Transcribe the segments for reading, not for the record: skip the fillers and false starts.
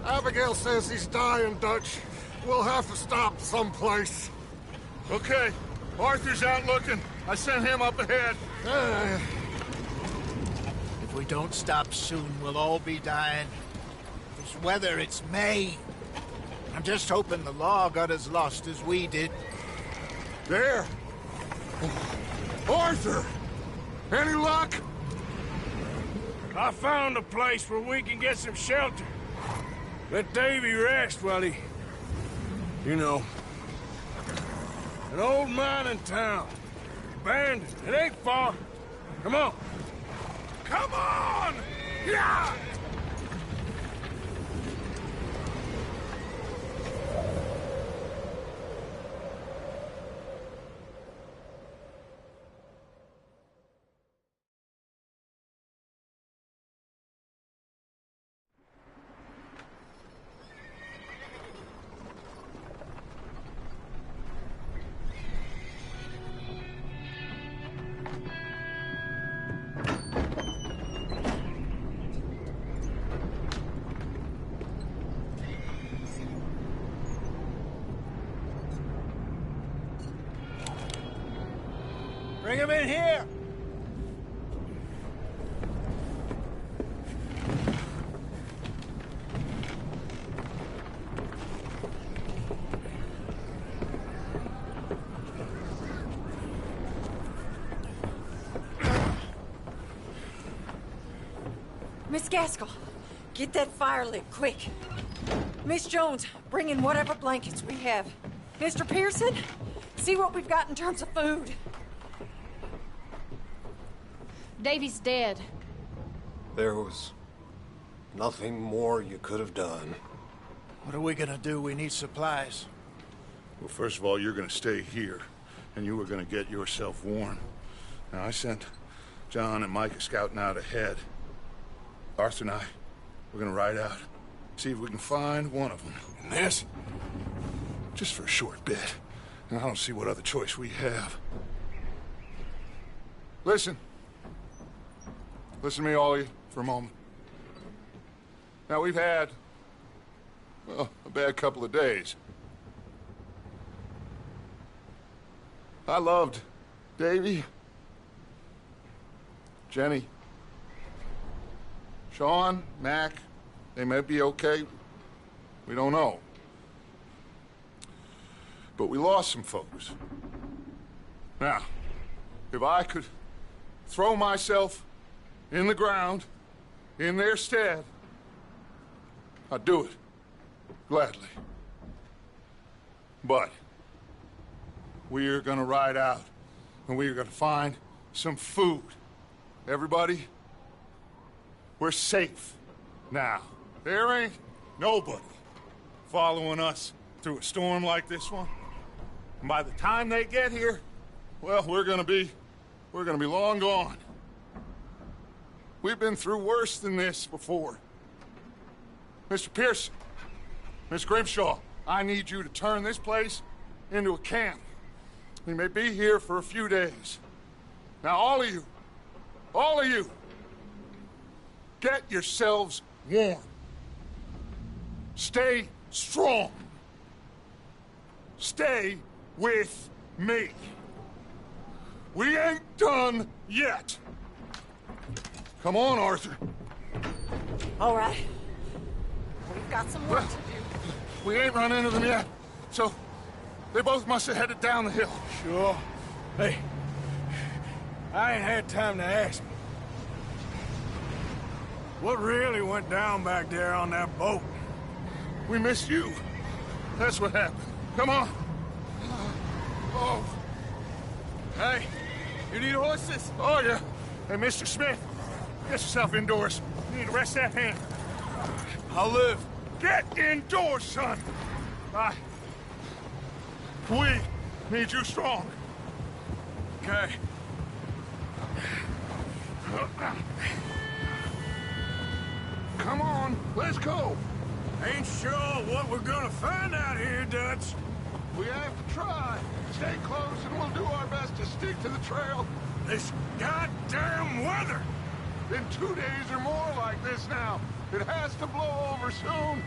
Abigail says he's dying, Dutch. We'll have to stop someplace. Okay. Arthur's out looking. I sent him up ahead. If we don't stop soon, we'll all be dying. This weather, it's May. I'm just hoping the law got as lost as we did. There! Arthur! Any luck? I found a place where we can get some shelter. Let Davy rest while he... You know. An old mining town. Abandoned. It ain't far. Come on. Come on! Yeah! Bring him in here! Miss Gaskell, get that fire lit, quick. Miss Jones, bring in whatever blankets we have. Mr. Pearson, see what we've got in terms of food. Davy's dead. There was nothing more you could have done. What are we gonna do? We need supplies. Well, first of all, you're gonna stay here, and you were gonna get yourself warm. Now, I sent John and Micah scouting out ahead. Arthur and I, we're gonna ride out, see if we can find one of them. And this? Just for a short bit. And I don't see what other choice we have. Listen. Listen to me, all of you, for a moment. Now, we've had, well, a bad couple of days. I loved Davy, Jenny, Sean, Mac. They may be okay. We don't know. But we lost some folks. Now, if I could throw myself in the ground, in their stead, I'd do it, gladly. But we are gonna ride out, and we are gonna find some food. Everybody, we're safe now. There ain't nobody following us through a storm like this one. And by the time they get here, well, we're gonna be long gone. We've been through worse than this before. Mr. Pearson, Miss Grimshaw, I need you to turn this place into a camp. We may be here for a few days. Now, all of you, get yourselves warm. Stay strong. Stay with me. We ain't done yet. Come on, Arthur. All right. We've got some work to do. We ain't run into them yet, so they both must have headed down the hill. Sure. Hey, I ain't had time to ask. What really went down back there on that boat? We missed you. That's what happened. Come on. Oh. Hey, you need horses? Oh, yeah. Hey, Mr. Smith, get yourself indoors. You need to rest that hand. I'll live. Get indoors, son. We need you strong. Okay. Come on, let's go. Ain't sure what we're gonna find out here, Dutch. We have to try. Stay close and we'll do our best to stick to the trail. This goddamn weather! Been 2 days or more like this now. It has to blow over soon.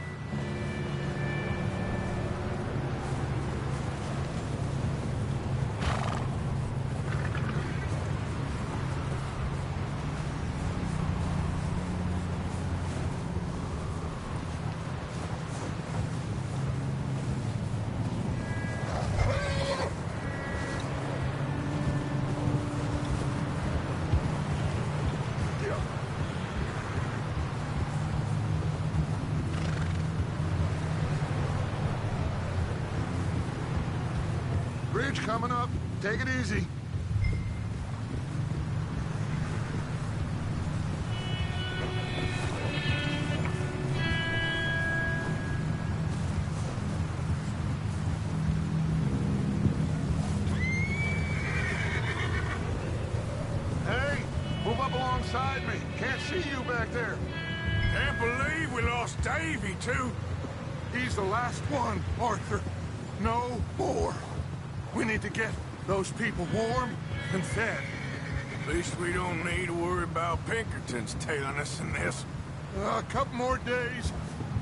Bridge coming up. Take it easy. Hey, move up alongside me. Can't see you back there. Can't believe we lost Davy, too. He's the last one, Arthur. No more. We need to get those people warm and fed. At least we don't need to worry about Pinkertons tailing us in this. A couple more days,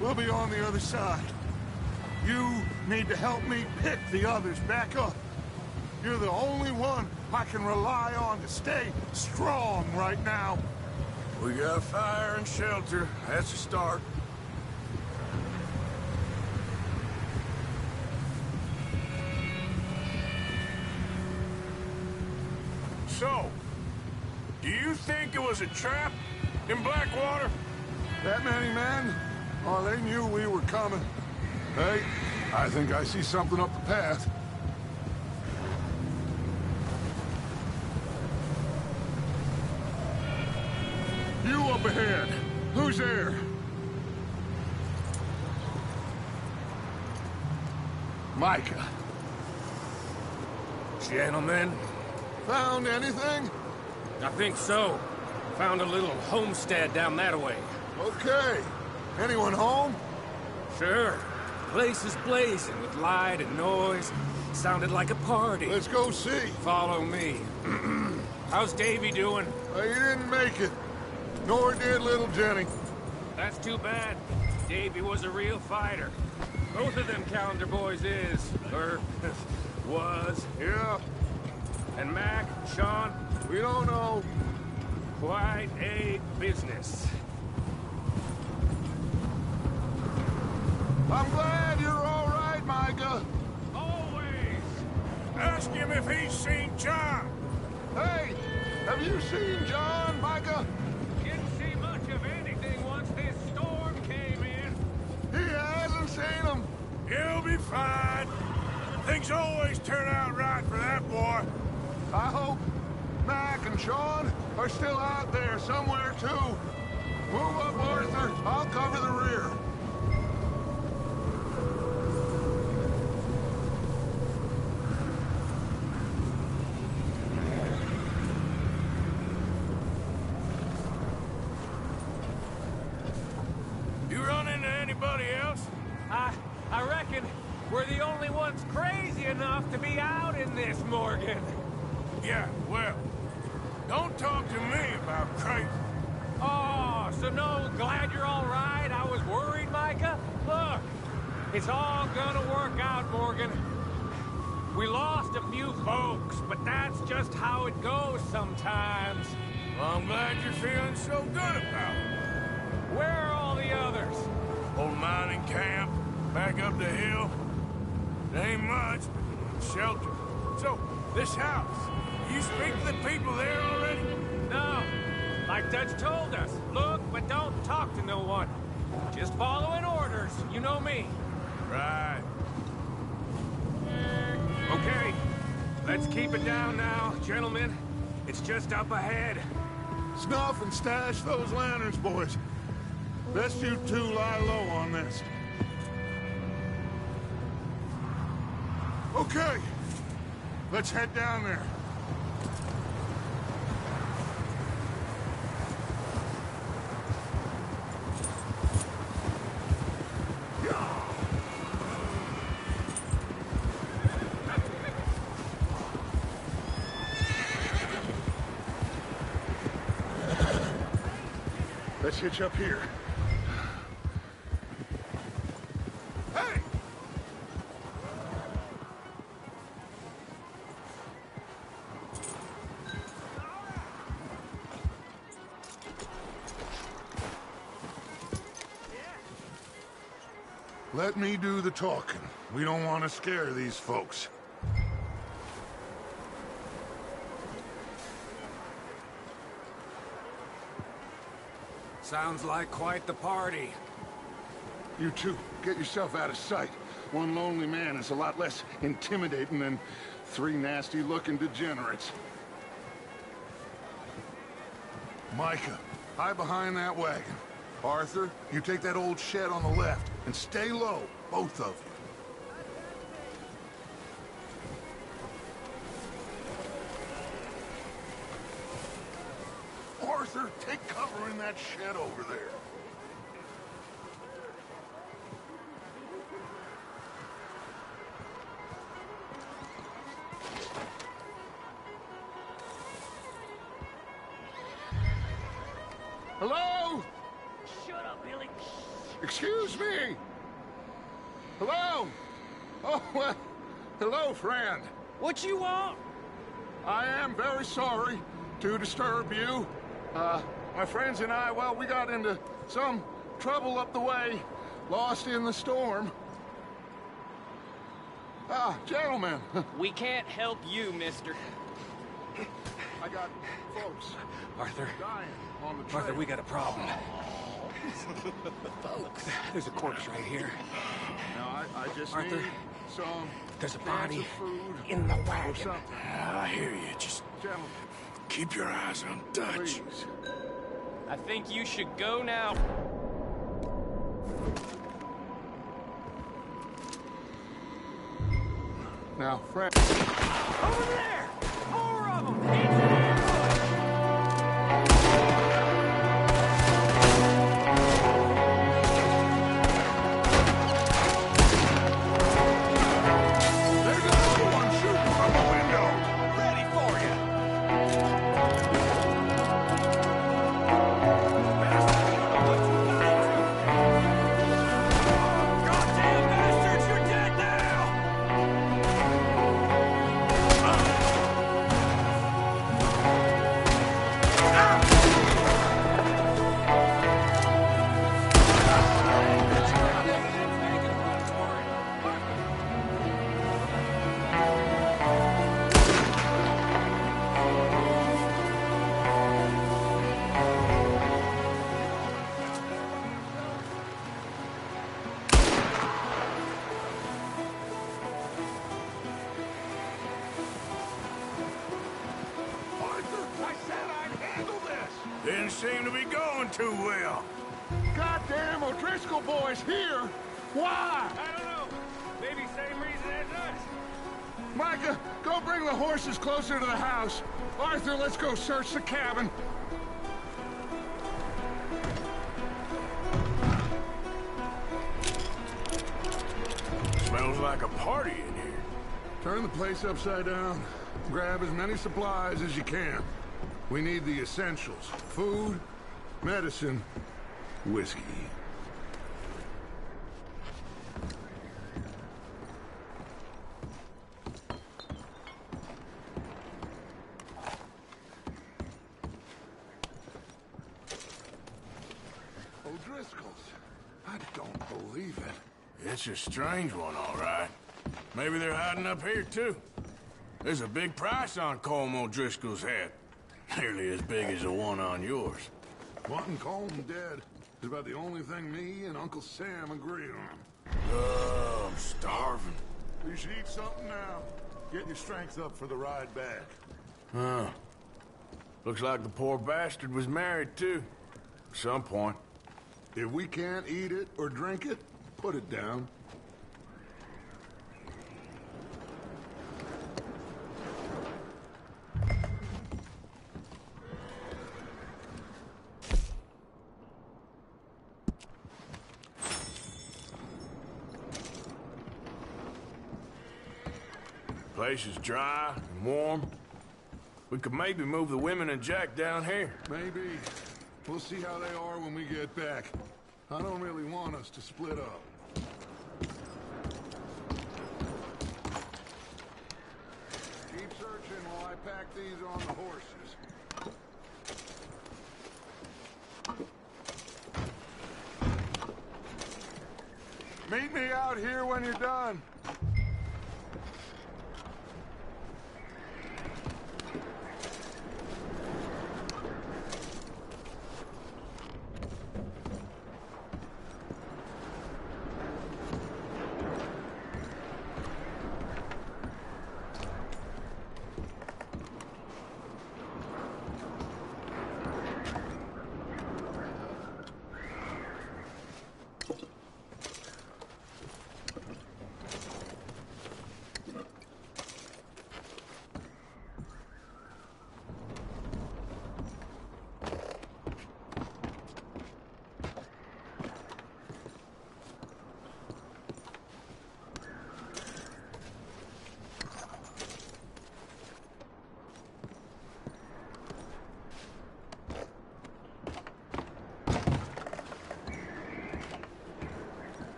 we'll be on the other side. You need to help me pick the others back up. You're the only one I can rely on to stay strong right now. We got fire and shelter. That's a start. So, do you think it was a trap in Blackwater? That many men? Oh, they knew we were coming. Hey, I think I see something up the path. You up ahead. Who's there? Micah. Gentlemen, Found anything? I think so. Found a little homestead down that way. Okay. Anyone home? Sure. Place is blazing with light and noise. Sounded like a party. Let's go see. Follow me. How's Davy doing? He didn't make it. Nor did little Jenny. That's too bad. Davy was a real fighter. Both of them calendar boys is, or was. Yeah, And Mac, Sean, we don't know. quite a business. I'm glad you're all right, Micah. Always. Ask him if he's seen John. Hey, have you seen John, Micah? Didn't see much of anything once this storm came in. He hasn't seen him. He'll be fine. Things always turn out right for that boy. I hope Mac and Sean are still out there somewhere, too. Move up, Arthur. I'll cover the rear. You run into anybody else? I reckon we're the only ones crazy enough to be out in this, Morgan. Yeah, well, don't talk to me about crazy. Oh, so no, glad you're all right. I was worried, Micah. Look, it's all gonna work out, Morgan. We lost a few folks, but that's just how it goes sometimes. Well, I'm glad you're feeling so good about it. Where are all the others? Old mining camp, back up the hill. It ain't much, but shelter. So, this house, you speak to the people there already? No, like Dutch told us. Look, but don't talk to no one. Just following orders, you know me. Right. Okay, let's keep it down now, gentlemen. It's just up ahead. Snuff and stash those lanterns, boys. Best you two lie low on this. Okay, let's head down there. Let's hitch up here. Let me do the talking. We don't want to scare these folks. Sounds like quite the party. You two, get yourself out of sight. One lonely man is a lot less intimidating than 3 nasty-looking degenerates. Micah, hide behind that wagon. Arthur, you take that old shed on the left, and stay low, both of you. Arthur, take cover in that shed over there. Hello? Shut up, Billy. Excuse me? Hello? Oh, well, hello, friend. What you want? I am very sorry to disturb you. My friends and I, well, we got into some trouble up the way, lost in the storm. Gentlemen. We can't help you, mister. I got folks Arthur. dying on the trail. Arthur, we got a problem. Folks. There's a corpse right here. Now, I just Arthur, need some there's a cans body of food in the or wagon. something. I hear you. Just Gentlemen, keep your eyes on Dutch. please. I think you should go now. Now, friend. Over there! More of them! It's an ambush! There's another one shooting from the window. Ready for you! Goddamn bastards, you're dead now! Arthur, I said I'd handle this. Didn't seem to be going too well. Goddamn O'Driscoll boys here. Why? I don't know. Maybe same reason as us. Micah, go bring the horses closer to the house. Arthur, let's go search the cabin. Smells like a party in here. Turn the place upside down. Grab as many supplies as you can. We need the essentials. Food, medicine, whiskey. O'Driscoll's. I don't believe it. It's a strange one, all right. Maybe they're hiding up here, too. There's a big price on Colm O'Driscoll's head. Nearly as big as the one on yours. Wanting Colm dead is about the only thing me and Uncle Sam agree on. Oh, I'm starving. You should eat something now. Get your strength up for the ride back. Huh. Looks like the poor bastard was married, too. At some point. If we can't eat it or drink it, put it down. Place is dry and warm. We could maybe move the women and Jack down here. Maybe. We'll see how they are when we get back. I don't really want us to split up. Keep searching while I pack these on the horses. Meet me out here when you're done.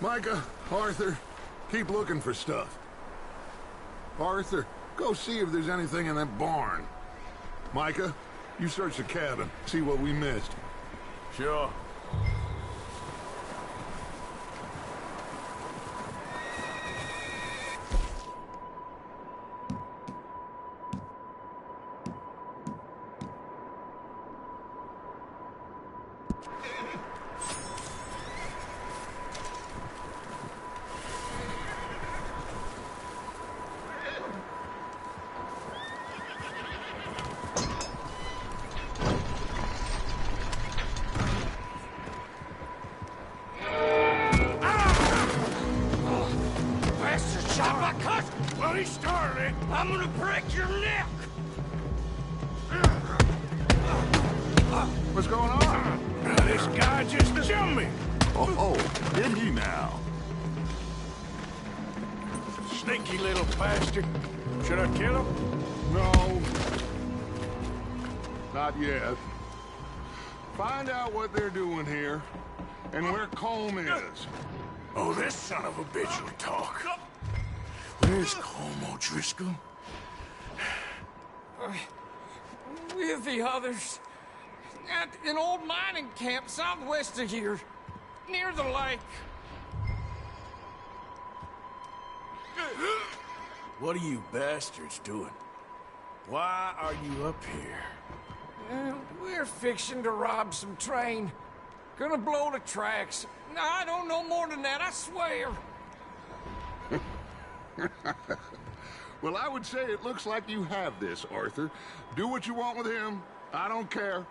Micah, Arthur, keep looking for stuff. Arthur, go see if there's anything in that barn. Micah, you search the cabin, see what we missed. Sure. Well, he started it. I'm gonna break your neck. What's going on? This guy just jumped me. Oh, did he now? Sneaky little bastard. Should I kill him? No. Not yet. Find out what they're doing here, and where Colm is. Oh, this son of a bitch will talk. Where's Colm O'Driscoll? With the others. At an old mining camp southwest of here. Near the lake. What are you bastards doing? Why are you up here? We're fixing to rob some train. Gonna blow the tracks. I don't know more than that, I swear. Well, I would say it looks like you have this, Arthur. Do what you want with him. I don't care.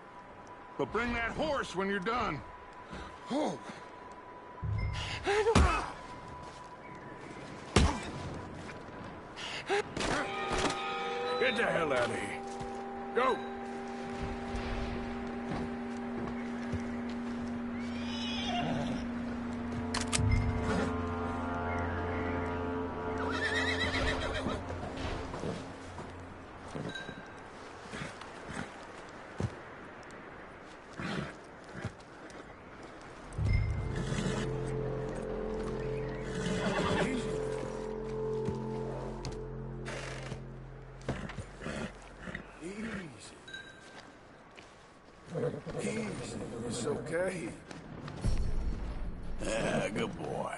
But bring that horse when you're done. Oh. Get the hell out of here. Go. It's okay. Yeah, good boy.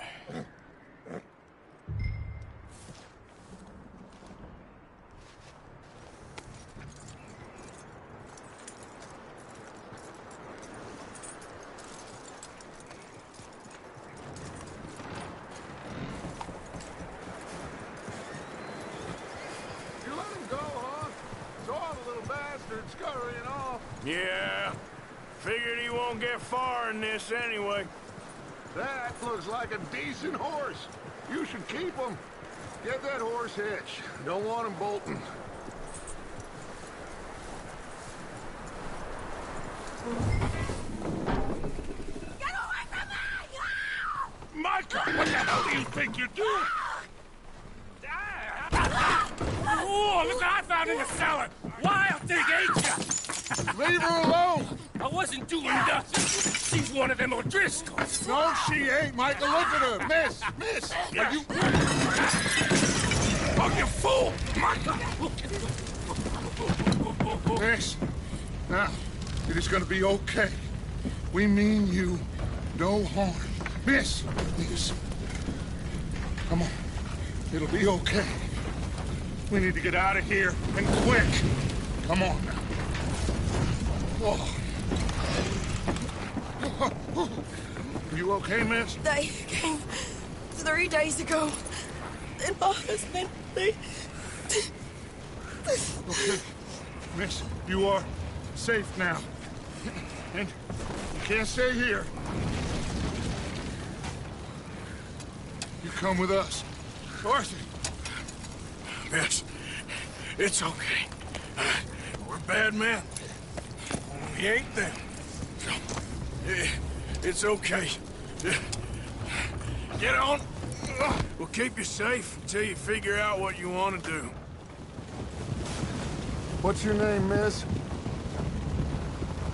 You let him go, huh? Saw the little bastard scurrying off. Yeah. Figured he won't get far in this anyway. That looks like a decent horse. You should keep him. Get that horse hitched. Don't want him bolting. Get away from me! Micah, what the hell do you think you're doing? Oh, look what I found in the cellar! Wild thing, ain't ya? Leave her alone! I wasn't doing nothing. She's one of them O'Driscolls. No, she ain't, Micah. Look at her. Miss, are you... Oh, you fool! Micah! Miss, now, it is gonna be okay. We mean you no harm. Miss, come on. It'll be okay. We need to get out of here, and quick. Come on now. Oh. You okay, miss? They came 3 days ago. And my husband, Okay. Miss, you are safe now. And you can't stay here. You come with us. Arthur. Miss, it's okay. We're bad men. We ain't them. It's okay. Get on. We'll keep you safe until you figure out what you want to do. What's your name, miss?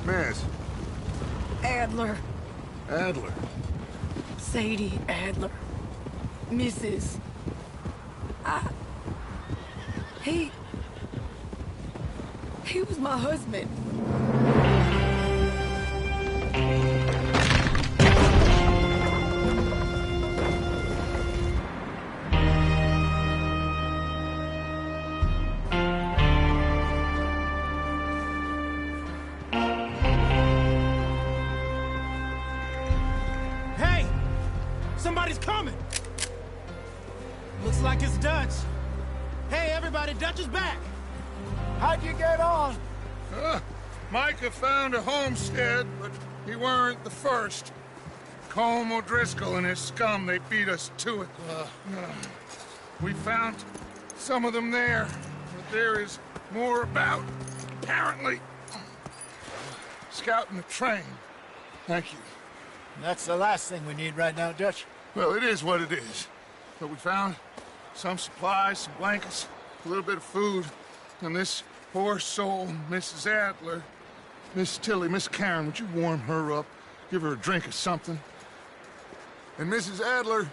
Miss. Adler, Adler. Sadie Adler, Mrs. He was my husband. Hey! Somebody's coming! Looks like it's Dutch. Hey, everybody, Dutch is back! How'd you get on? Micah found a homestead, but he weren't the first. Colm O'Driscoll and his scum, they beat us to it. We found some of them there, but there is more about, apparently. Scouting the train. Thank you. That's the last thing we need right now, Dutch. Well, it is what it is. But we found some supplies, some blankets, a little bit of food, and this poor soul, Mrs. Adler, Miss Tilly, Miss Karen, would you warm her up? Give her a drink or something? And Mrs. Adler,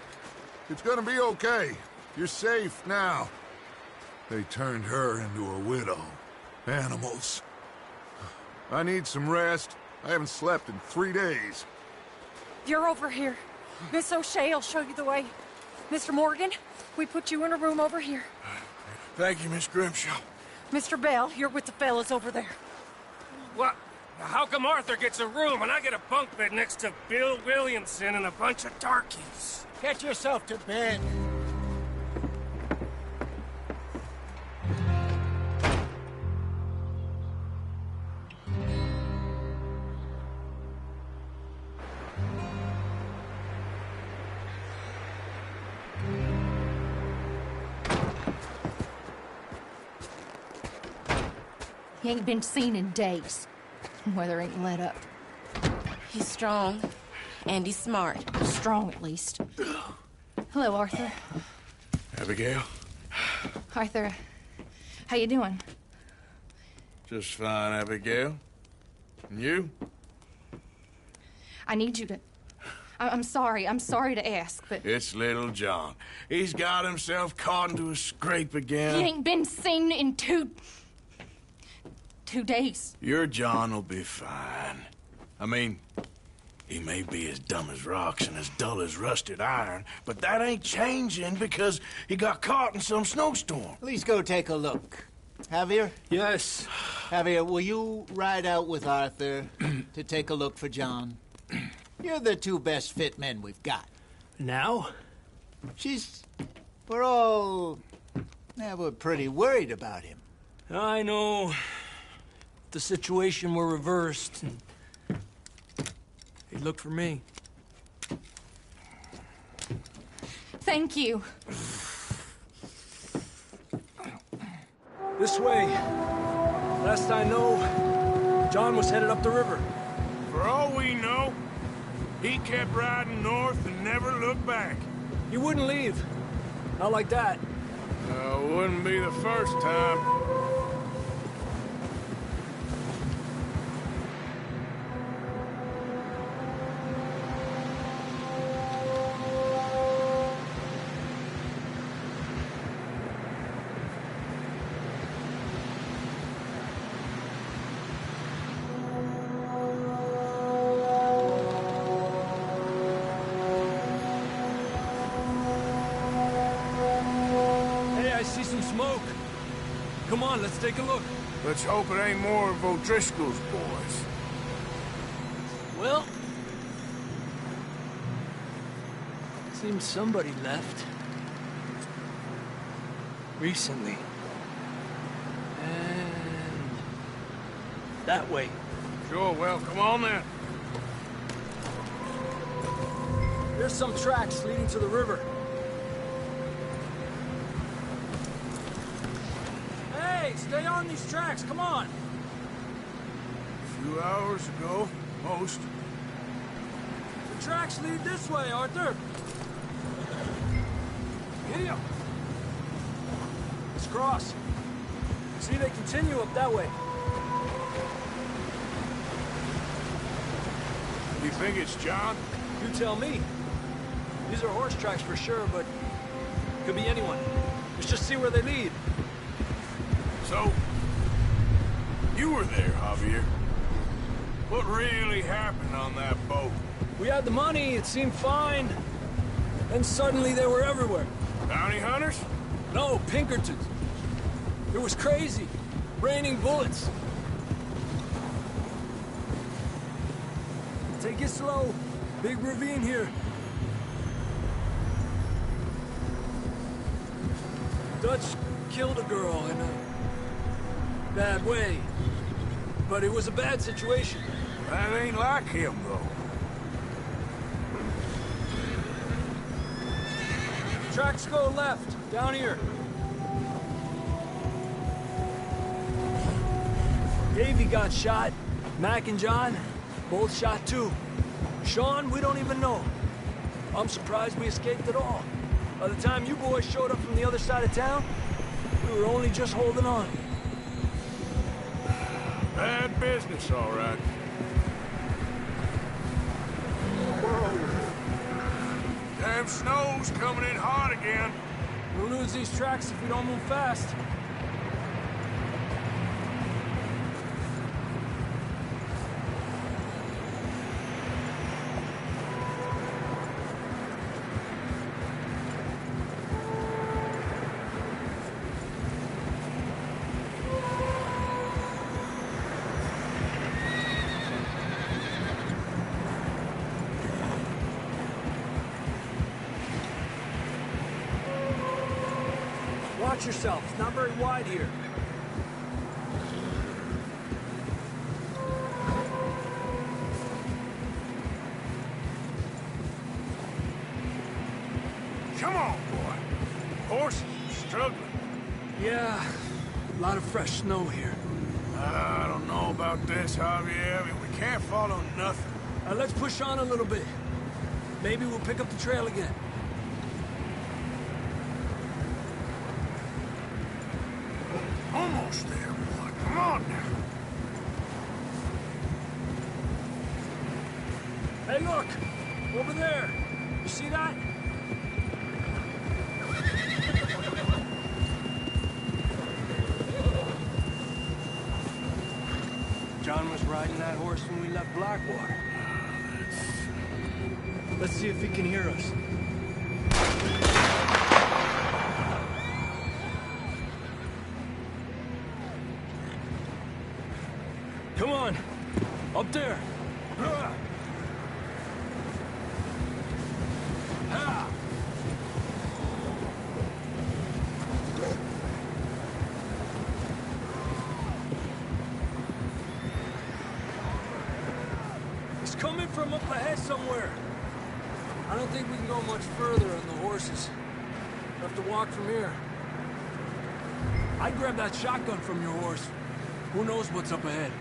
it's gonna be okay. You're safe now. They turned her into a widow. Animals. I need some rest. I haven't slept in 3 days. You're over here. Miss O'Shea will show you the way. Mr. Morgan, we put you in a room over here. Thank you, Miss Grimshaw. Mr. Bell, you're with the fellas over there. What? How come Arthur gets a room and I get a bunk bed next to Bill Williamson and a bunch of darkies? Get yourself to bed. He ain't been seen in days. Weather ain't let up. He's strong, and he's smart. Strong, at least. Hello, Arthur. Abigail? Arthur, how you doing? Just fine, Abigail. And you? I need you to... I'm sorry to ask, but... It's little John. He's got himself caught into a scrape again. He ain't been seen in 2 days. Your John will be fine. I mean, he may be as dumb as rocks and as dull as rusted iron, but that ain't changing because he got caught in some snowstorm. Please go take a look. Javier? Yes. Javier, will you ride out with Arthur to take a look for John? You're the 2 best fit men we've got. Now? We're pretty worried about him. I know. The situation were reversed. He looked for me. Thank you. This way. Last I know, John was headed up the river. For all we know, he kept riding on north and never look back. You wouldn't leave. Not like that. Wouldn't be the first time. Smoke. Come on, let's take a look. Let's hope it ain't more of O'Driscoll's boys. Well, seems somebody left. Recently. And that way. Sure, well, come on then. There's some tracks leading to the river. Stay on these tracks, come on! A few hours ago, most. The tracks lead this way, Arthur! Here! Let's cross. See, they continue up that way. You think it's John? You tell me. These are horse tracks for sure, but could be anyone. Let's just see where they lead. So, you were there, Javier. What really happened on that boat? We had the money, it seemed fine. Then suddenly they were everywhere. Bounty hunters? No, Pinkertons. It was crazy. Raining bullets. Take it slow. Big ravine here. Dutch killed a girl in a bad way. But it was a bad situation. That ain't like him, though. Tracks go left, down here. Davey got shot. Mac and John, both shot too. Sean, we don't even know. I'm surprised we escaped at all. By the time you boys showed up from the other side of town, we were only just holding on. Bad business, all right. Whoa. Damn snow's coming in hot again. We'll lose these tracks if we don't move fast. Watch yourself. It's not very wide here. Come on, boy. Horses struggling. Yeah, a lot of fresh snow here. I don't know about this, Javier. I mean, we can't follow nothing. Let's push on a little bit. Maybe we'll pick up the trail again. Almost there, boy. Come on now. Hey, look! Over there! You see that? John was riding that horse when we left Blackwater. Let's see if he can hear us. Come on! Up there! He's coming from up ahead somewhere. I don't think we can go much further on the horses. We'll have to walk from here. I'd grab that shotgun from your horse. Who knows what's up ahead?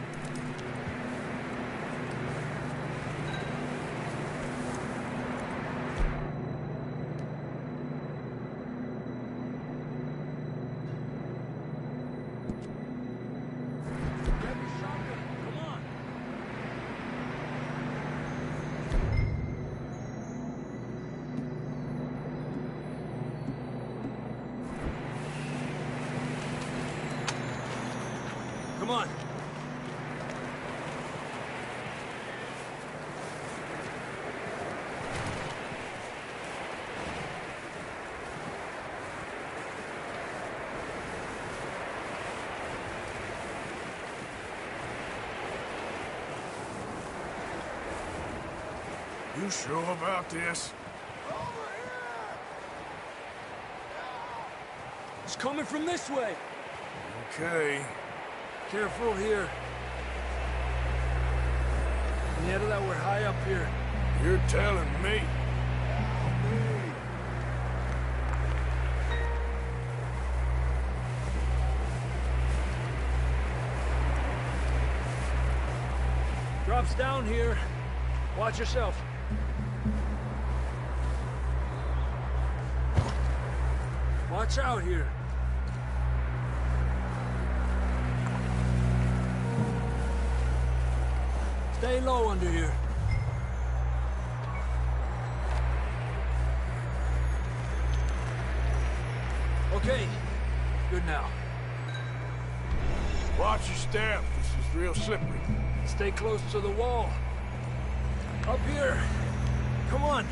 Come on. You sure about this? It's coming from this way. Okay. Careful here. Mierda, we're high up here. You're telling me. Drops down here. Watch yourself. Watch out here. Stay low under here. Okay, good now. Watch your step. This is real slippery. Stay close to the wall. Up here. Come on.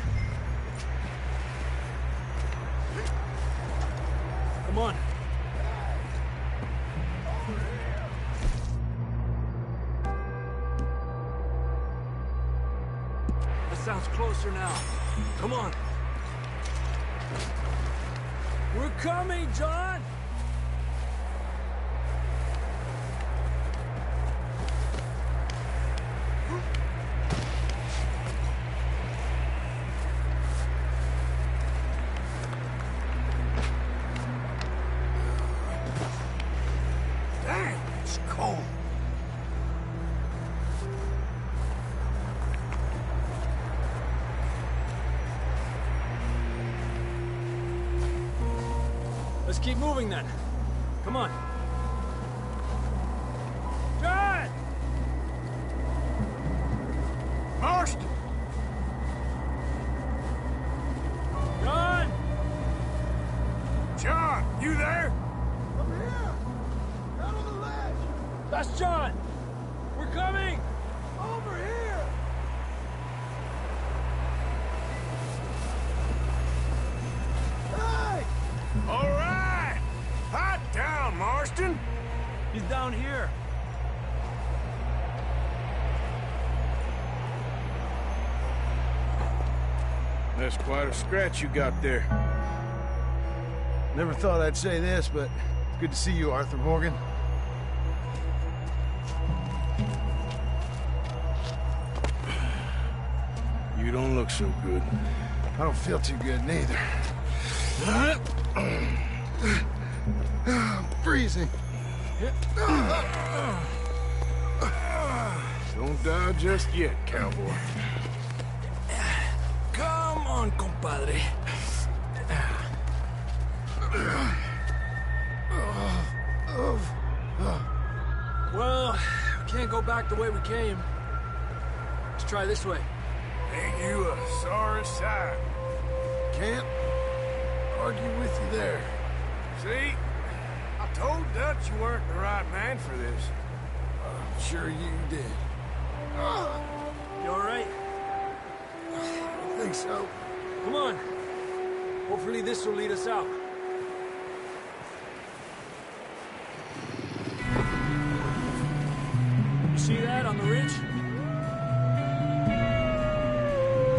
Come on. That sounds closer now. Come on. We're coming, John! Dang, it's cold. Let's keep moving then. Come on. John! Marston! John! John, you there? I'm here! Out on the ledge! That's John! We're coming! Over here! Hey! All right! Hot down, Marston! He's down here. That's quite a scratch you got there. Never thought I'd say this, but it's good to see you, Arthur Morgan. You don't look so good. I don't feel too good, neither. I'm freezing. Don't die just yet, cowboy. Come on, compadre. Well, we can't go back the way we came. Let's try this way. Ain't you a sorry sight? Can't argue with you there. See? I told Dutch you weren't the right man for this. I'm sure you did. You all right? I think so. Come on. Hopefully this will lead us out. You see that on the ridge?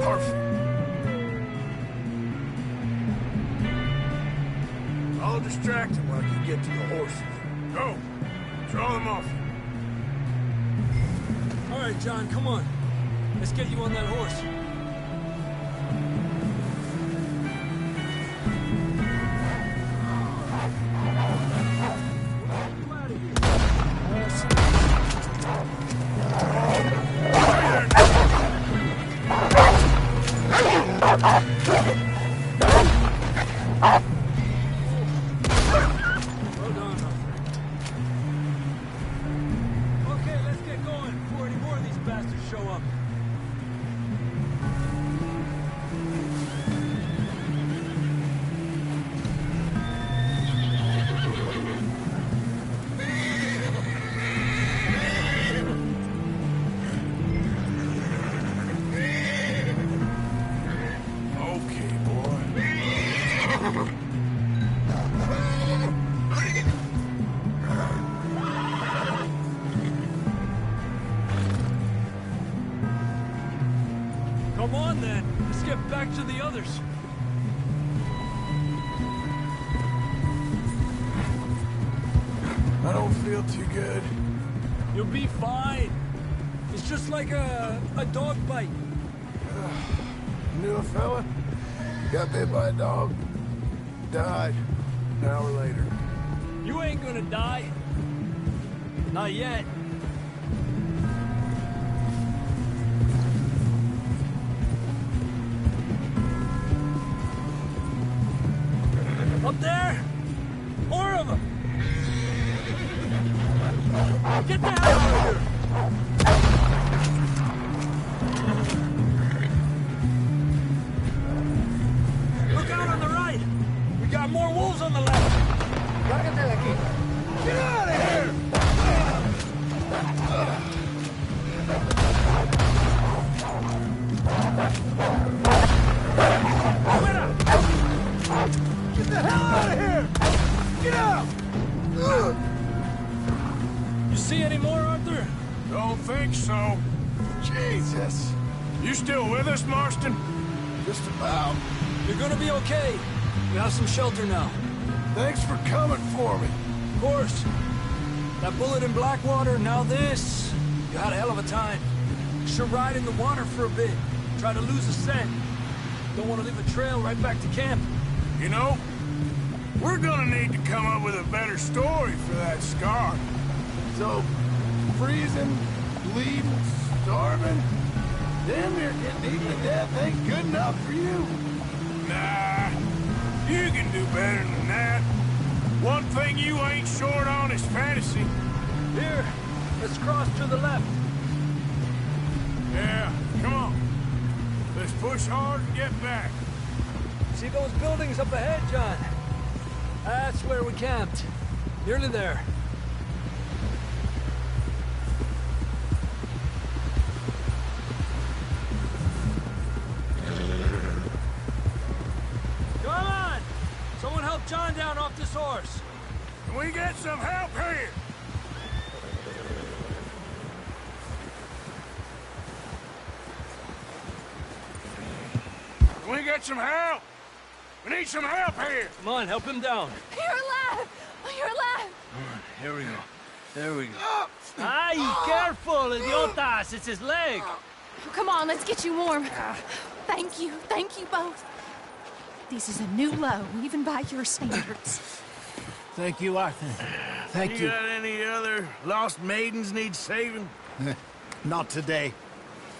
Perfect. I'll distract him while you get to the horses. Go. Draw them off. All right, John, come on. Let's get you on that horse. Well done, my friend. Okay, let's get going before any more of these bastards show up. back to the others. I don't feel too good. You'll be fine. It's just like a dog bite. Knew a fella? Got bit by a dog. Died. An hour later. You ain't gonna die. Not yet. Up there? More of them! Get the hell out of here! Look out on the right! We got more wolves on the left! Get out of here! Get the hell out of here! Get out! You see any more, Arthur? Don't think so. Jesus! You still with us, Marston? Just about. You're gonna be okay. We have some shelter now. Thanks for coming for me. Of course. That bullet in Blackwater, now this. You had a hell of a time. Should ride in the water for a bit. Try to lose a scent. Don't want to leave a trail right back to camp. You know, we're gonna need to come up with a better story for that scar. So, freezing, bleeding, starving, damn near getting eaten to death ain't good enough for you. Nah, you can do better than that. One thing you ain't short on is fantasy. Here, let's cross to the left. Yeah, come on. Let's push hard and get back. See those buildings up ahead, John? That's where we camped. Nearly there. Come on! Someone help John down off this horse. Can we get some help here? Can we get some help? We need some help here! Come on, help him down. You're alive! You're alive! Here we go. There we go. Ay, careful, idiotas! It's his leg! Come on, let's get you warm. Thank you both. This is a new low, even by your standards. Thank you, Arthur. Thank you. Got any other lost maidens need saving? Not today.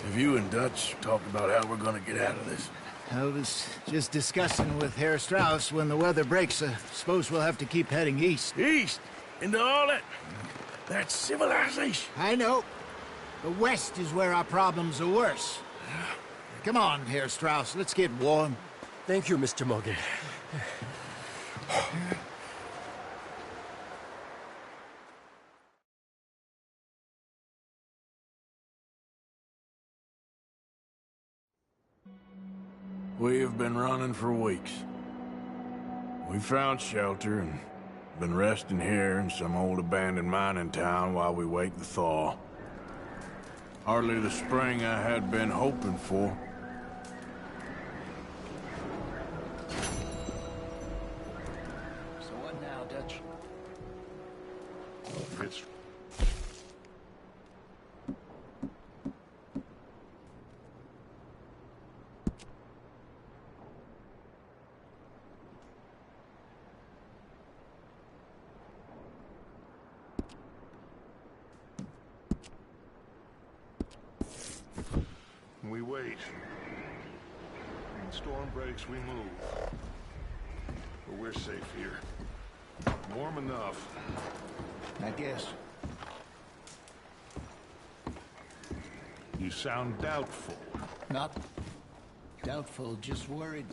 Have you and Dutch talked about how we're gonna get out of this? I was just discussing with Herr Strauss when the weather breaks. I suppose we'll have to keep heading east. East? Into all that civilization? I know. The west is where our problems are worse. Come on, Herr Strauss, let's get warm. Thank you, Mr. Morgan. We have been running for weeks. We found shelter and been resting here in some old abandoned mining town while we wait the thaw. Hardly the spring I had been hoping for. So what now, Dutch? It's... We wait. When the storm breaks, we move. But we're safe here. Warm enough. I guess. You sound doubtful. Not doubtful, just worried.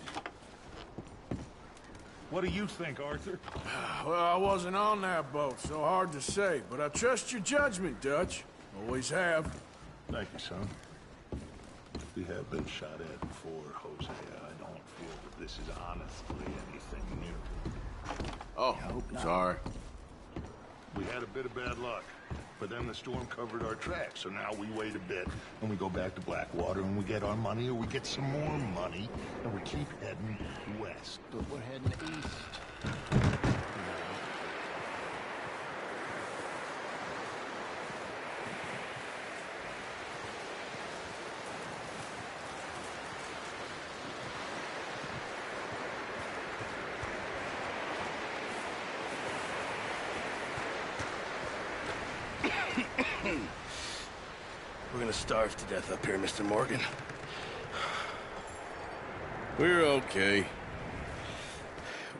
What do you think, Arthur? Well, I wasn't on that boat, so hard to say, but I trust your judgment, Dutch. Always have. Thank you, son. We have been shot at before, Jose. I don't feel that this is honestly anything new. Oh, sorry. We had a bit of bad luck. But then the storm covered our tracks, so now we wait a bit, and we go back to Blackwater, and we get our money, or we get some more money, and we keep heading west. But we're heading east. We're gonna starve to death up here, Mr. Morgan. We're okay.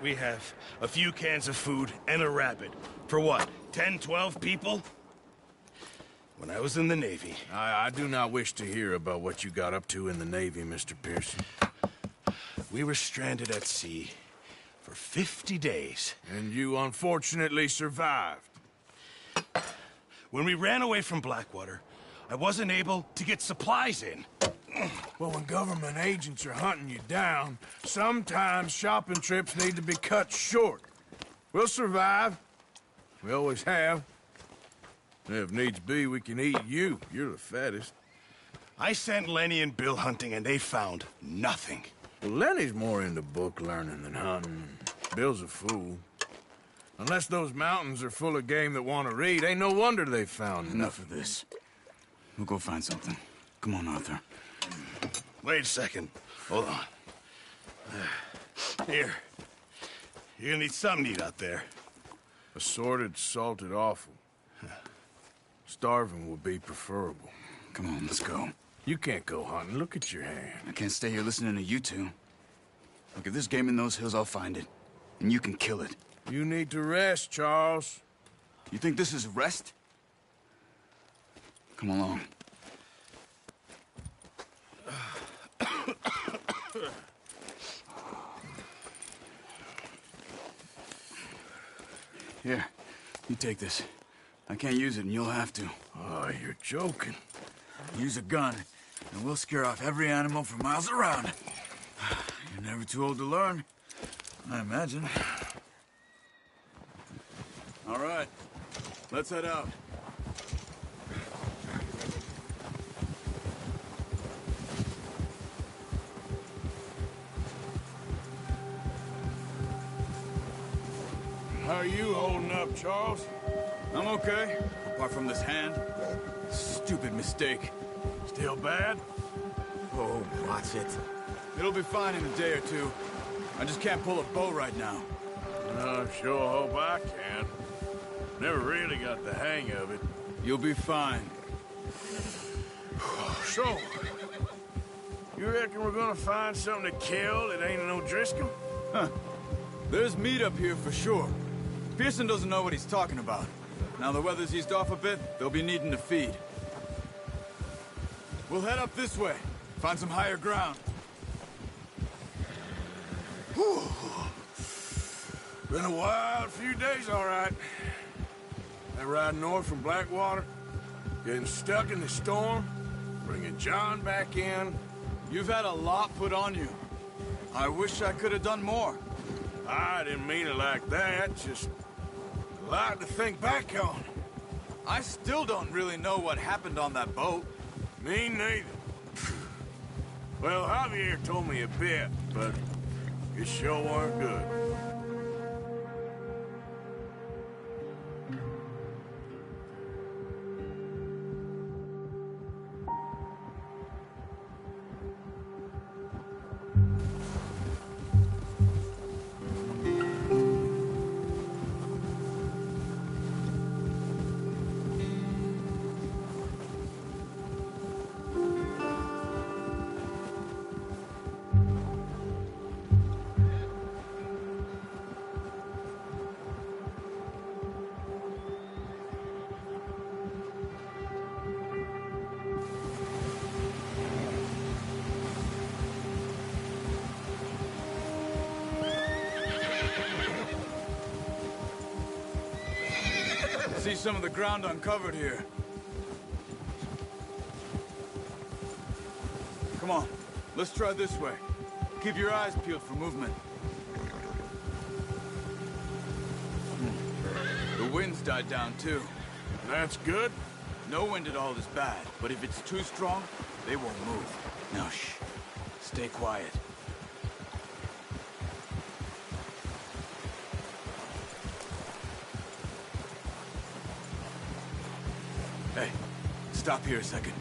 We have a few cans of food and a rabbit. For what, 10, 12 people? When I was in the Navy... I do not wish to hear about what you got up to in the Navy, Mr. Pearson. We were stranded at sea for 50 days. And you unfortunately survived. When we ran away from Blackwater, I wasn't able to get supplies in. Well, when government agents are hunting you down, sometimes shopping trips need to be cut short. We'll survive. We always have. And if needs be, we can eat you. You're the fattest. I sent Lenny and Bill hunting, and they found nothing. Well, Lenny's more into book learning than hunting. Bill's a fool. Unless those mountains are full of game that want to read, ain't no wonder they found Enough of this. We'll go find something. Come on, Arthur. Wait a second. Hold on. Here. You're gonna need something to eat out there. Assorted, salted offal. Starving would be preferable. Come on, let's go. You can't go hunting. Look at your hand. I can't stay here listening to you two. Look, if there's game in those hills, I'll find it. And you can kill it. You need to rest, Charles. You think this is rest? Come along. Here, you take this. I can't use it, and you'll have to. Oh, you're joking. Use a gun, and we'll scare off every animal for miles around. You're never too old to learn, I imagine. All right, let's head out. How are you holding up, Charles? I'm okay, apart from this hand. Stupid mistake. Still bad? Oh, watch it. It'll be fine in a day or two. I just can't pull a bow right now. I sure hope I can. Never really got the hang of it. You'll be fine. So, you reckon we're gonna find something to kill that ain't no Driscoll? Huh. There's meat up here for sure. Pearson doesn't know what he's talking about. Now the weather's eased off a bit, they'll be needing to feed. We'll head up this way. Find some higher ground. Whew. Been a wild few days, all right. That ride north from Blackwater, getting stuck in the storm, bringing John back in. You've had a lot put on you. I wish I could have done more. I didn't mean it like that, just a lot to think back on. I still don't really know what happened on that boat. Me neither. Well, Javier told me a bit, but it sure weren't good. See some of the ground uncovered here. Come on, let's try this way. Keep your eyes peeled for movement. The wind's died down too. That's good? No wind at all is bad, but if it's too strong, they won't move. Now, shh. Stay quiet. Hey, stop here a second.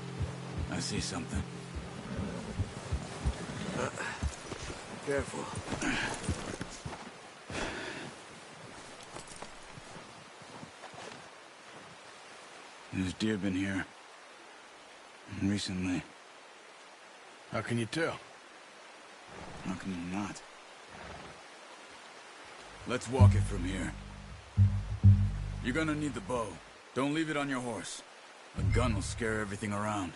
I see something. Careful. There's deer been here. Recently. How can you tell? How can you not? Let's walk it from here. You're gonna need the bow. Don't leave it on your horse. A gun will scare everything around.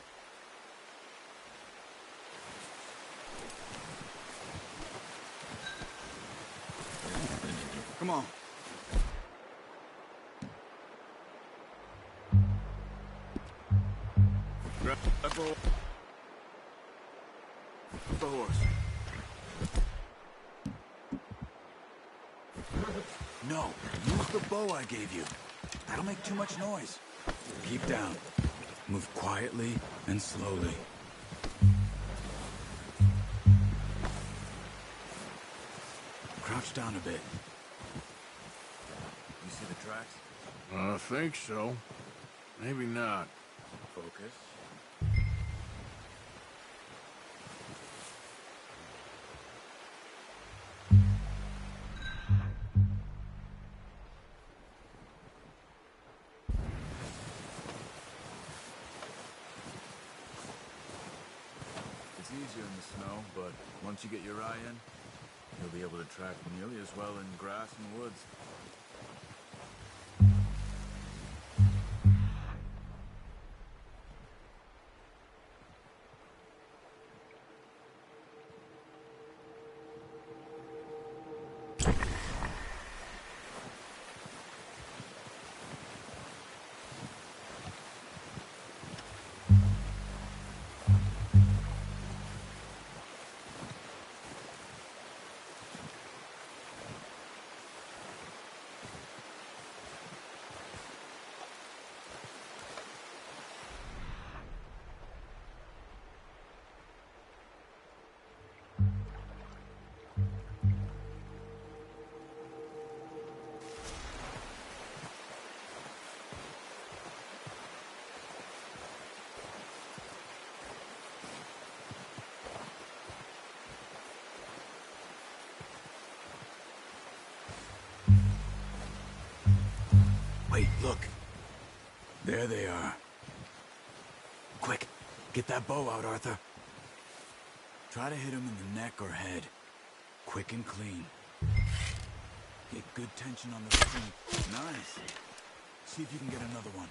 Come on. Grab that bow. The horse. No, use the bow I gave you. That'll make too much noise. Keep down. Move quietly and slowly. Crouch down a bit. You see the tracks? I think so. Maybe not. Focus. It's easier in the snow, but once you get your eye in, you'll be able to track nearly as well in grass and woods. Wait, look. There they are. Quick, get that bow out, Arthur. Try to hit him in the neck or head. Quick and clean. Get good tension on the string. Nice. See if you can get another one.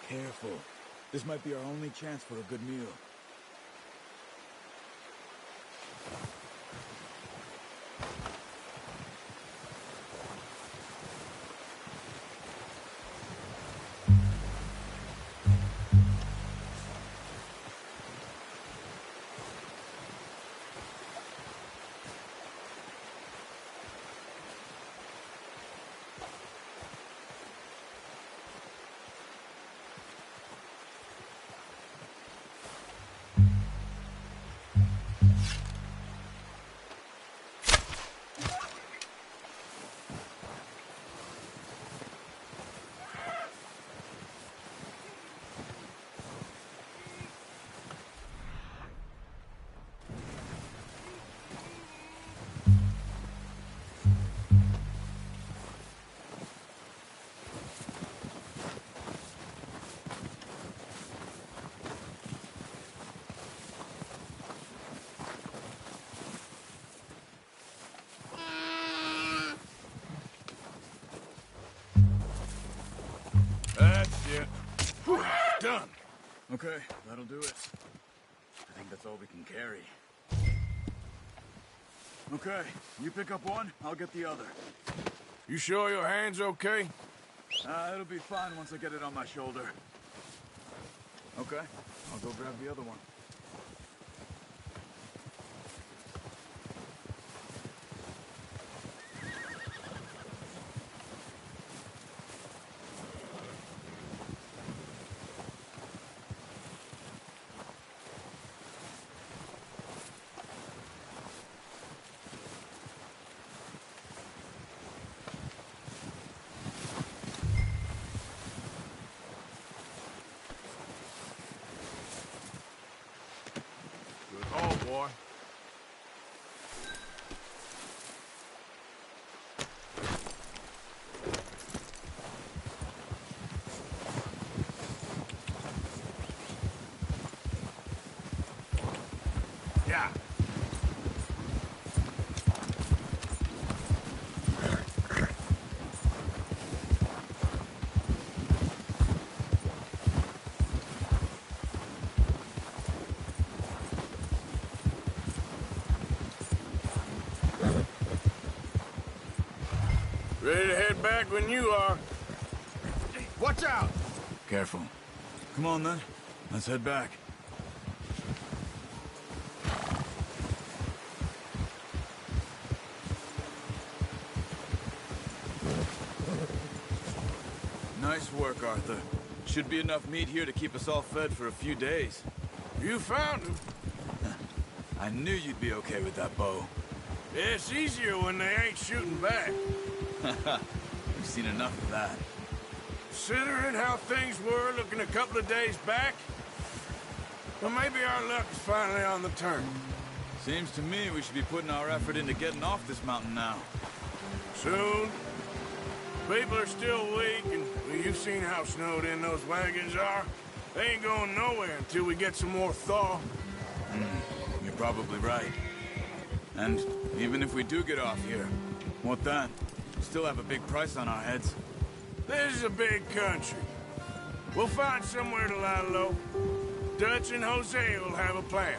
Careful. This might be our only chance for a good meal. That's it. Whew, done. Okay, that'll do it. I think that's all we can carry. Okay, you pick up one, I'll get the other. You sure your hand's okay? It'll be fine once I get it on my shoulder. Okay, I'll go grab the other one. Boy. Yeah. Ready to head back when you are. Hey, watch out! Careful. Come on, then. Let's head back. Nice work, Arthur. Should be enough meat here to keep us all fed for a few days. You found him. I knew you'd be okay with that bow. It's easier when they ain't shooting back. We've seen enough of that. Considering how things were looking a couple of days back, well, maybe our luck is finally on the turn. Seems to me we should be putting our effort into getting off this mountain now. Soon. People are still weak, and well, you've seen how snowed in those wagons are. They ain't going nowhere until we get some more thaw. You're probably right. And even if we do get off here, what then? We still have a big price on our heads. This is a big country. We'll find somewhere to lie low. Dutch and Jose will have a plan.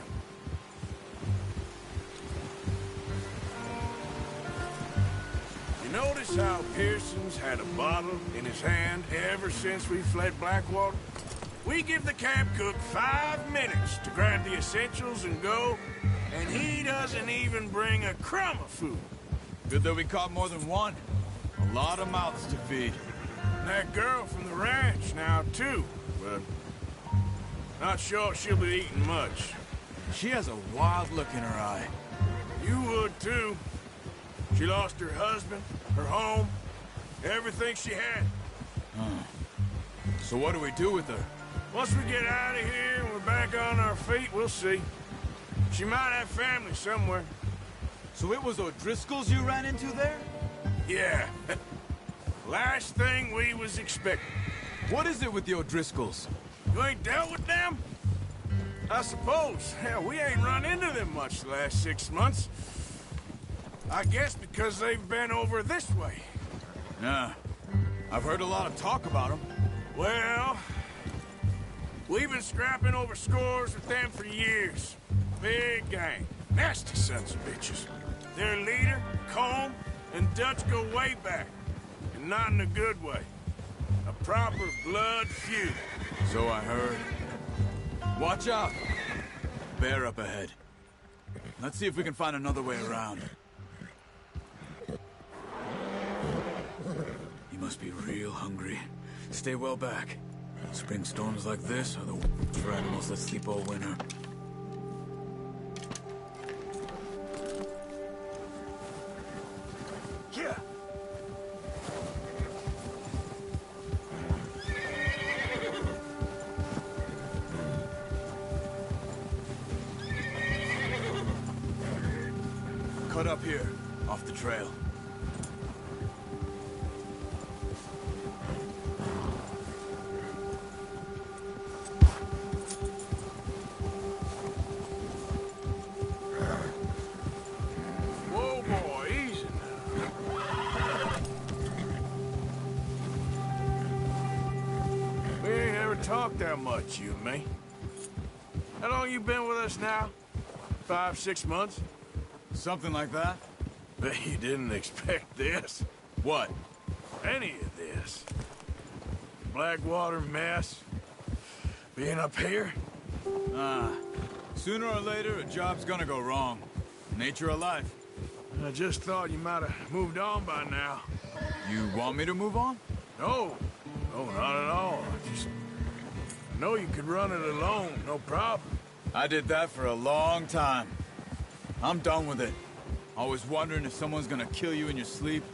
You notice how Pearson's had a bottle in his hand ever since we fled Blackwater? We give the camp cook 5 minutes to grab the essentials and go, and he doesn't even bring a crumb of food. Good that we caught more than one. A lot of mouths to feed. And that girl from the ranch now, too, but not sure she'll be eating much. She has a wild look in her eye. You would, too. She lost her husband, her home, everything she had. So what do we do with her? Once we get out of here and we're back on our feet, we'll see. She might have family somewhere. So it was O'Driscoll's you ran into there? Yeah. Last thing we was expecting. What is it with the O'Driscolls? You ain't dealt with them? I suppose. Hell, we ain't run into them much the last 6 months. I guess because they've been over this way. Yeah. I've heard a lot of talk about them. Well, we've been scrapping over scores with them for years. Big gang. Nasty sons of bitches. Their leader, Colm, and Dutch go way back. And not in a good way. A proper blood feud. So I heard. Watch out! Bear up ahead. Let's see if we can find another way around. He must be real hungry. Stay well back. Spring storms like this are the worst for animals that sleep all winter. Yeah. Cut up here, off the trail. Whoa, boy, easy now. We ain't ever talked that much, you and me. How long you been with us now? 5, 6 months? Something like that? Bet you didn't expect this. What? Any of this. Blackwater mess. Being up here? Sooner or later, a job's gonna go wrong. Nature of life. I just thought you might have moved on by now. You want me to move on? No. No, not at all. I know you could run it alone, no problem. I did that for a long time. I'm done with it. Always wondering if someone's gonna kill you in your sleep.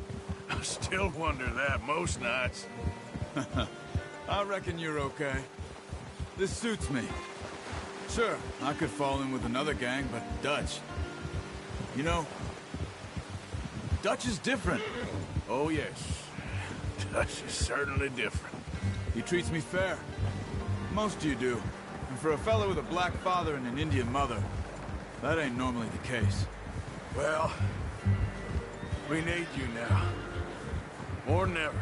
I still wonder that most nights. I reckon you're okay. This suits me. Sure, I could fall in with another gang, but Dutch... You know, Dutch is different. Oh, yes. Dutch is certainly different. He treats me fair. Most of you do. And for a fellow with a black father and an Indian mother, that ain't normally the case. Well, we need you now. More than ever.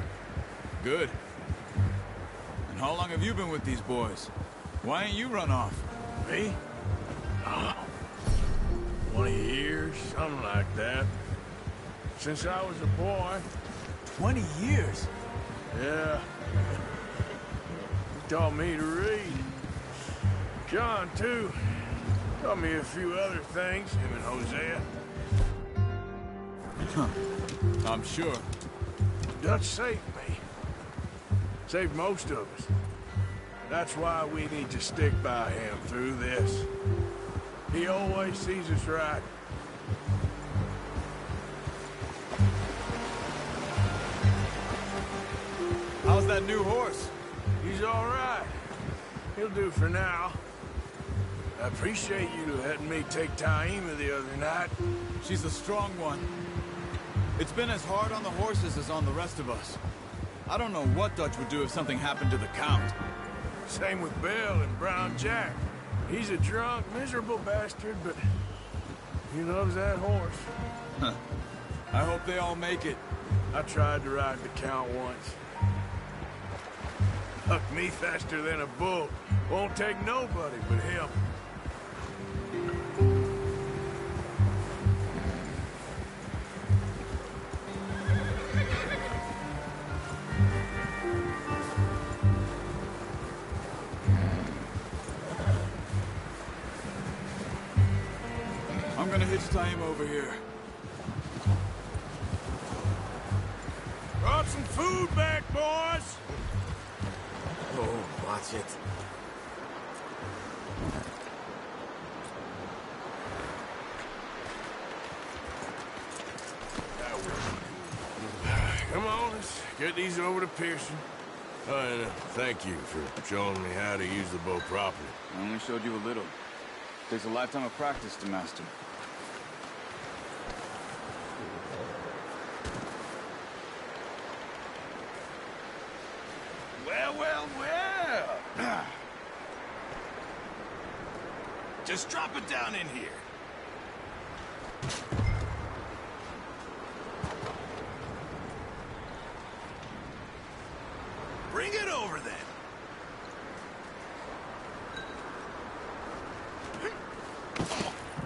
Good. And how long have you been with these boys? Why ain't you run off? Me? 20 years, something like that. Since I was a boy. 20 years? Yeah. He taught me to read. John, too. Taught me a few other things, him and Hosea. Huh. I'm sure. Dutch saved me. Saved most of us. That's why we need to stick by him through this. He always sees us right. How's that new horse? He's all right. He'll do for now. I appreciate you letting me take Taima the other night. She's a strong one. It's been as hard on the horses as on the rest of us. I don't know what Dutch would do if something happened to the Count. Same with Bill and Brown Jack. He's a drunk, miserable bastard, but he loves that horse. Huh. I hope they all make it. I tried to ride the Count once. Hucked me faster than a bull. Won't take nobody but him. I'm gonna hitch Taima over here. Brought some food back, boys! Oh, watch it. Come on, let's get these over to Pearson. And thank you for showing me how to use the bow properly. I only showed you a little. Takes a lifetime of practice to master. Well, well, well. Just drop it down in here. Bring it over then.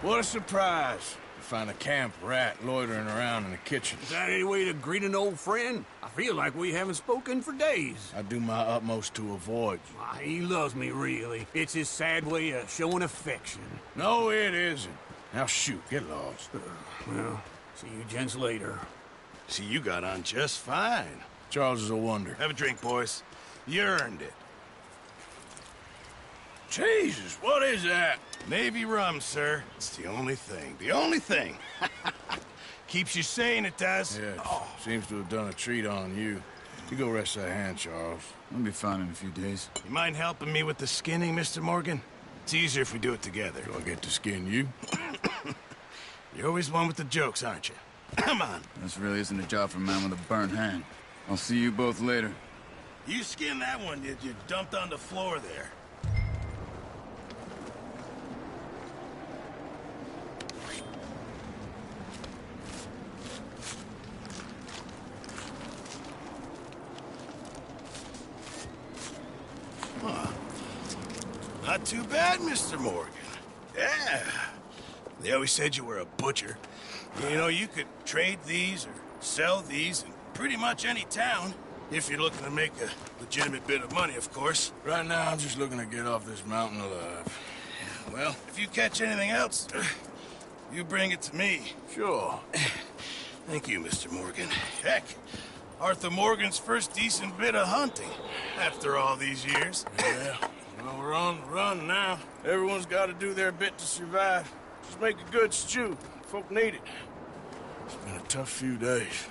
What a surprise. Find a camp rat loitering around in the kitchen. Is that any way to greet an old friend? I feel like we haven't spoken for days. I do my utmost to avoid you. Why, he loves me, really. It's his sad way of showing affection. No, it isn't. Now shoot, get lost. Well, see you gents later. See, you got on just fine. Charles is a wonder. Have a drink, boys. You earned it. Jesus, what is that? Navy rum, sir. It's the only thing. The only thing. Keeps you sane, it does. Yeah, seems to have done a treat on you. You go rest that hand, Charles. I'll be fine in a few days. You mind helping me with the skinning, Mr. Morgan? It's easier if we do it together. Do I get to skin you? You're always one with the jokes, aren't you? Come on. This really isn't a job for a man with a burnt hand. I'll see you both later. You skinned that one you dumped on the floor there. Not too bad, Mr. Morgan. Yeah. They always said you were a butcher. You know, you could trade these or sell these in pretty much any town. If you're looking to make a legitimate bit of money, of course. Right now, I'm just looking to get off this mountain alive. Well, if you catch anything else, you bring it to me. Sure. Thank you, Mr. Morgan. Heck, Arthur Morgan's first decent bit of hunting after all these years. Yeah. Well, we're on the run now. Everyone's got to do their bit to survive. Just make a good stew. Folk need it. It's been a tough few days.